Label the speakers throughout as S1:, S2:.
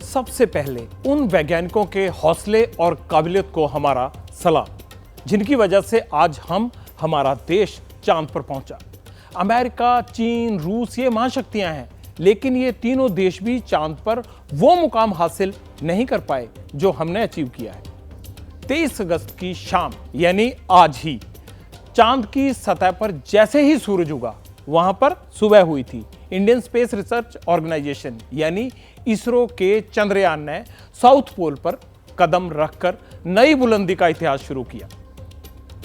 S1: सबसे पहले उन वैज्ञानिकों के हौसले और काबिलियत को हमारा सलाम, जिनकी वजह से आज हमारा देश चांद पर पहुंचा। अमेरिका, चीन, रूस ये महाशक्तियां हैं, लेकिन ये तीनों देश भी चांद पर वो मुकाम हासिल नहीं कर पाए जो हमने अचीव किया है। 23 अगस्त की शाम यानी आज ही चांद की सतह पर जैसे ही सूरज उगा, वहां पर सुबह हुई थी। इंडियन स्पेस रिसर्च ऑर्गेनाइजेशन यानी इसरो के चंद्रयान ने साउथ पोल पर कदम रखकर नई बुलंदी का इतिहास शुरू किया।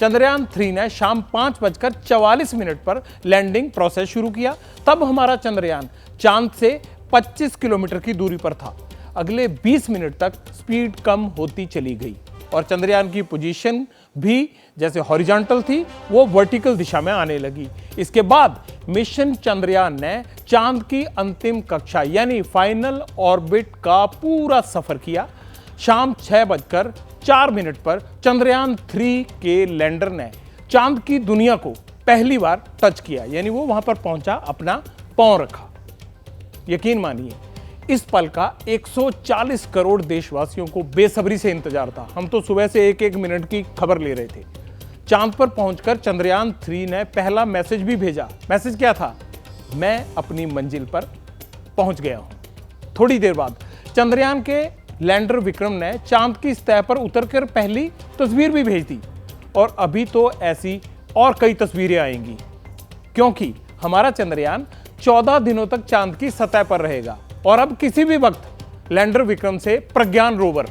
S1: चंद्रयान 3 ने शाम 5:44 पर लैंडिंग प्रोसेस शुरू किया। तब हमारा चंद्रयान चांद से 25 किलोमीटर की दूरी पर था। अगले 20 मिनट तक स्पीड कम होती चली गई और चंद्रयान की पोजीशन भी जैसे हॉरिजॉन्टल थी वो वर्टिकल दिशा में आने लगी। इसके बाद मिशन चंद्रयान ने चांद की अंतिम कक्षा यानी फाइनल ऑर्बिट का पूरा सफर किया। शाम 6:04 पर चंद्रयान 3 के लैंडर ने चांद की दुनिया को पहली बार टच किया, यानी वो वहां पर पहुंचा, अपना पांव रखा। यकीन मानिए इस पल का 140 करोड़ देशवासियों को बेसब्री से इंतजार था। हम तो सुबह से एक एक मिनट की खबर ले रहे थे। चांद पर पहुंचकर चंद्रयान 3 ने पहला मैसेज भी भेजा। मैसेज क्या था? मैं अपनी मंजिल पर पहुंच गया हूं। थोड़ी देर बाद चंद्रयान के लैंडर विक्रम ने चांद की सतह पर उतरकर पहली तस्वीर भी भेज दी और अभी तो ऐसी और कई तस्वीरें आएंगी, क्योंकि हमारा चंद्रयान 14 दिनों तक चांद की सतह पर रहेगा और अब किसी भी वक्त लैंडर विक्रम से प्रज्ञान रोवर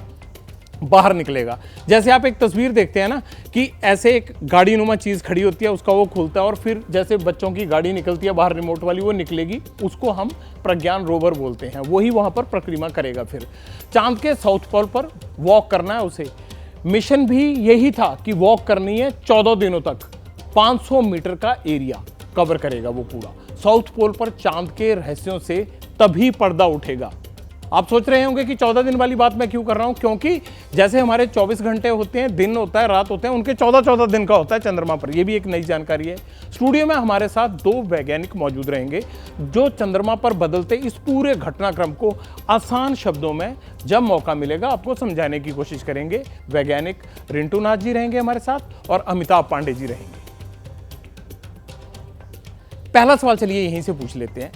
S1: बाहर निकलेगा। जैसे आप एक तस्वीर देखते हैं ना कि ऐसे एक गाड़ी नुमा चीज खड़ी होती है, उसका वो खुलता है और फिर जैसे बच्चों की गाड़ी निकलती है बाहर रिमोट वाली, वो निकलेगी, उसको हम प्रज्ञान रोवर बोलते हैं। वही वहां पर परिक्रमा करेगा। फिर चांद के साउथ पोल पर वॉक करना है उसे। मिशन भी यही था कि वॉक करनी है 14 दिनों तक। 500 मीटर का एरिया कवर करेगा वो पूरा। साउथ पोल पर चांद के रहस्यों से तभी पर्दा उठेगा। आप सोच रहे होंगे कि 14 दिन वाली बात मैं क्यों कर रहा हूं, क्योंकि जैसे हमारे 24 घंटे होते हैं, दिन होता है, रात होते हैं, उनके 14-14 दिन का होता है चंद्रमा पर। यह भी एक नई जानकारी है। स्टूडियो में हमारे साथ 2 वैज्ञानिक मौजूद रहेंगे जो चंद्रमा पर बदलते इस पूरे घटनाक्रम को आसान शब्दों में जब मौका मिलेगा आपको समझाने की कोशिश करेंगे। वैज्ञानिक रिंटू नाथ जी रहेंगे हमारे साथ और अमिताभ पांडे जी रहेंगे। पहला सवाल चलिए यहीं से पूछ लेते हैं।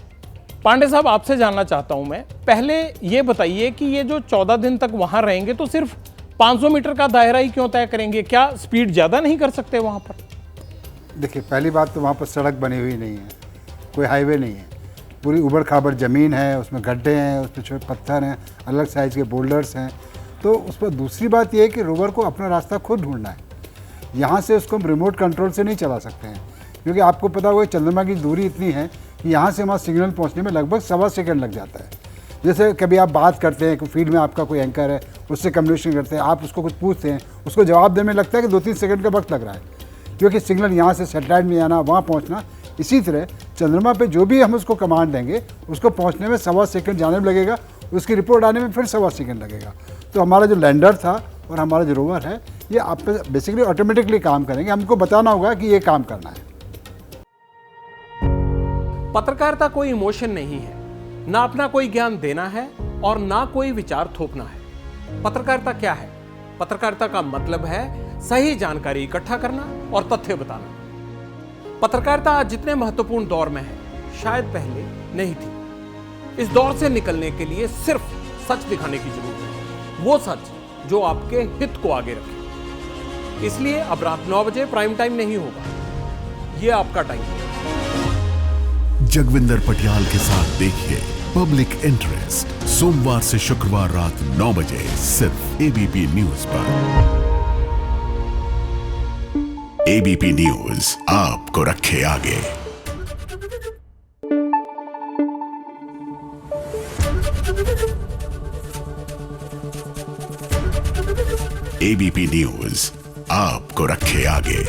S1: पांडे साहब, आपसे जानना चाहता हूं मैं, पहले ये बताइए कि ये जो 14 दिन तक वहां रहेंगे तो सिर्फ 500 मीटर का दायरा ही क्यों तय करेंगे? क्या स्पीड ज्यादा नहीं कर सकते वहां पर?
S2: देखिए, पहली बात तो वहाँ पर सड़क बनी हुई नहीं है, कोई हाईवे नहीं है, पूरी उबड़ खाबड़ ज़मीन है, उसमें गड्ढे हैं, उसमें छोटे पत्थर हैं, अलग साइज़ के बोल्डर्स हैं। तो उस पर दूसरी बात यह है कि रोवर को अपना रास्ता खुद ढूंढना है। यहाँ से उसको हम रिमोट कंट्रोल से नहीं चला सकते हैं, क्योंकि आपको पता होगा चंद्रमा की दूरी इतनी है कि यहाँ से वहाँ सिग्नल पहुँचने में लगभग 1.25 सेकंड लग जाता है। जैसे कभी आप बात करते हैं, फील्ड में आपका कोई एंकर है, उससे कम्युनिकेशन करते हैं, आप उसको कुछ पूछते हैं, उसको जवाब देने में लगता है कि 2-3 सेकंड का वक्त लग रहा है, क्योंकि सिग्नल यहाँ से सैटेलाइट में जाना, वहाँ पहुँचना। इसी तरह चंद्रमा पे जो भी हम उसको कमांड देंगे, उसको पहुँचने में 1.25 सेकंड जाने में लगेगा, उसकी रिपोर्ट आने में फिर 1.25 सेकंड लगेगा। तो हमारा जो लैंडर था और हमारा जो रोवर है, ये आप बेसिकली ऑटोमेटिकली काम करेंगे। हमको बताना होगा कि ये काम करना है।
S1: पत्रकारिता कोई इमोशन नहीं है, ना अपना कोई ज्ञान देना है और ना कोई विचार थोपना है। पत्रकारिता क्या है? पत्रकारिता का मतलब है सही जानकारी इकट्ठा करना और तथ्य बताना। पत्रकारिता आज जितने महत्वपूर्ण दौर में है, शायद पहले नहीं थी। इस दौर से निकलने के लिए सिर्फ सच दिखाने की जरूरत है, वो सच जो आपके हित को आगे रखे। इसलिए अब रात 9 बजे प्राइम टाइम नहीं होगा, ये आपका टाइम है।
S3: जगविंदर पटियाल के साथ देखिए पब्लिक इंटरेस्ट, सोमवार से शुक्रवार रात 9 बजे सिर्फ एबीपी न्यूज पर। एबीपी न्यूज आपको रखे आगे। एबीपी न्यूज आपको रखे आगे।